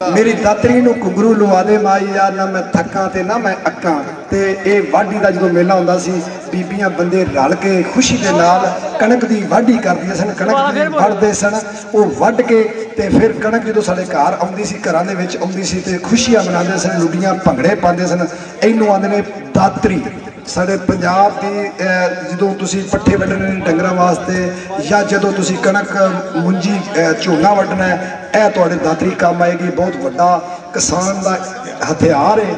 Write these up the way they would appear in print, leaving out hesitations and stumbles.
मेरी दातरी नूं घुंघरू लुआ दे माई यार, ना मैं थक्कां ते ना मैं अक्कां। ते ये वाढी का जो मेला हुंदा सी, बीबियां बंदे रल के खुशी दे नाल कणक दी वाढी करदियां सन, कणक दी वढदे सन। वो वढ के ते फिर कणक जो साडे घर आउंदी सी, घरां दे विच आउंदी सी ते खुशियां मनांदे सन, लुडियां भंगड़े पांदे सन। इहनूं आंदे ने दातरी। साडे पंजाब की जो तुसी पट्ठे वड्ढने डंगरां वास्ते या जदों तुसी कणक मुंजी झोना वड्ढना है, यह तुहाडे दातरी काम आएगी। बहुत वड्डा किसान का हथियार है।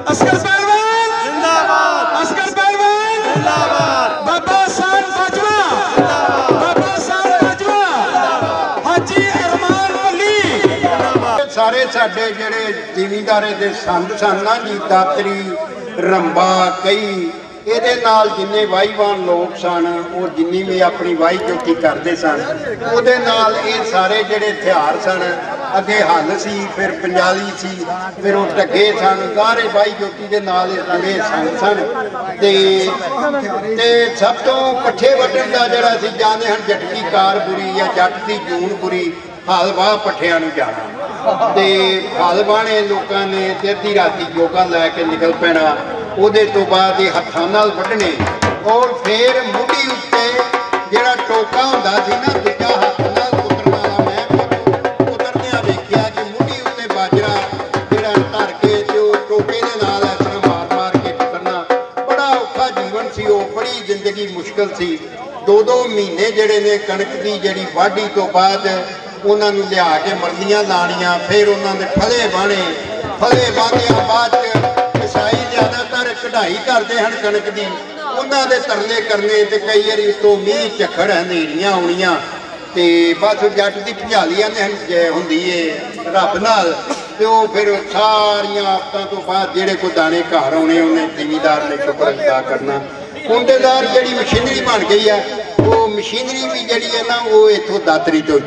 अस्कर पहलवान जिंदाबाद, अस्कर पहलवान जिंदाबाद, बाबा साहब बाजवा जिंदाबाद, बाबा साहब बाजवा, हाजी अरमान वली। सारे साडे जेड़े जिमींदारे दे संद सन ना जी, दातरी रंबा कई ਇਹਦੇ ਨਾਲ जिन्ने वाहीवान लोग सन, वो जिन्नी भी अपनी वाही जोती करते सन, ਉਹਦੇ ਨਾਲ ਇਹ ਸਾਰੇ ਜਿਹੜੇ ਹਥਿਆਰ ਸਨ। ਅੱਗੇ ਹੱਲ ਸੀ, ਫਿਰ ਪੰਜਾਲੀ ਸੀ, ਫਿਰ ਉਹ ਢੱਗੇ ਸਨ, ਸਾਰੇ ਵਾही ਜੋਤੀ ਦੇ ਨਾਲ ਇਹ ਜੁੜੇ ਸਨ। ਤੇ ਸਭ ਤੋਂ ਪੱਠੇ ਵੱਢਣ ਦਾ ਜਿਹੜਾ ਅਸੀਂ ਜਾਣਦੇ ਹਾਂ, ਜੱਟਕੀ ਕਾਰ ਬੁਰੀ ਜਾਂ ਜੱਟ ਦੀ ਜੂਨ ਬੁਰੀ, ਹਲ ਵਾਹ ਪੱਠਿਆਂ ਨੂੰ ਜਾਣਾ। ਤੇ ਹਲ ਵਾਹਣੇ ਲੋਕਾਂ ਨੇ ਤੇ ਅੱਧੀ ਰਾਤੀ ਜੋਗਾ ਲੈ ਕੇ ਨਿਕਲ ਪੈਣਾ। ਉਹਦੇ ਤੋਂ ਬਾਅਦ ਇਹ ਹੱਥਾਂ ਨਾਲ ਵੱਢਣੇ, ਔਰ ਫਿਰ ਮੁੱਢੀ ਉੱਤੇ ਜਿਹੜਾ ਟੋਕਾ ਹੁੰਦਾ ਸੀ ਨਾ, ਦੂਜਾ ਹੱਥ ਨਾਲ ਕੁਤਰਨ ਵਾਲਾ, ਮੈਂ ਕੁਤਰਦਿਆਂ ਵੇਖਿਆ ਕਿ ਮੁੱਢੀ ਉੱਤੇ ਬਾਜਰਾ ਜਿਹੜਾ ਧਰ ਕੇ ਤੇ ਉਹ ਟੋਕੇ ਦੇ ਨਾਲ ਇਸ ਤਰ੍ਹਾਂ ਮਾਰ ਮਾਰ ਕੇ ਕੁਤਰਨਾ। ਬੜਾ ਔਖਾ ਜੀਵਨ ਸੀ ਉਹ, ਬੜੀ ਜ਼ਿੰਦਗੀ ਮੁਸ਼ਕਲ ਸੀ। 2-2 ਮਹੀਨੇ ਜਿਹੜੇ ਨੇ ਕਣਕ ਦੀ ਜਿਹੜੀ ਵਾਢੀ ਤੋਂ ਬਾਅਦ ਉਹਨਾਂ ਨੂੰ ਲਿਆ ਕੇ ਮਰਲੀਆਂ ਲਾਣੀਆਂ, ਫਿਰ ਉਹਨਾਂ ਦੇ ਫਲੇ ਬਾਣੇ, ਫਲੇ ਬਾਂਦਿਆਂ ਬਾਅਦ ਈਸਾਈ ਜ਼ਿਆਦਾਤਰ ਕਢਾਈ ਕਰਦੇ ਹਨ ਕਣਕ ਦੀ, ਉਹਨਾਂ ਦੇ ਤਰਲੇ ਕਰਨੇ। ਤੇ ਕਈ ਵਾਰੀ ਉੱਤੋਂ ਮੀਂਹ ਝੱਖੜ ਹਨੇਰੀਆਂ ਆਉਣੀਆਂ, ਤੇ ਬਸ ਜੱਟ ਦੀ ਭਜਾਲੀਆਂ ਨੇ ਹੁੰਦੀ ਏ ਰੱਬ ਨਾਲ। ਤੇ ਉਹ ਫਿਰ ਸਾਰੀਆਂ ਆਫਤਾਂ ਤੋਂ ਬਾਅਦ ਜਿਹੜੇ ਕੋਈ ਦਾਣੇ ਘਰ ਆਉਣੇ, ਉਹਨੇ ਜ਼ਿਮੀਦਾਰ ਨੇ ਸ਼ੁਕਰ ਅਦਾ ਕਰਨਾ। ਕੁੰਡੇਦਾਰ ਜਿਹੜੀ ਮਸ਼ੀਨਰੀ ਬਣ ਗਈ ਹੈ, ਉਹ ਮਸ਼ੀਨਰੀ ਵੀ ਜਿਹੜੀ ਹੈ ਨਾ, ਉਹ ਇੱਥੋਂ ਦਾਤਰੀ ਤੋਂ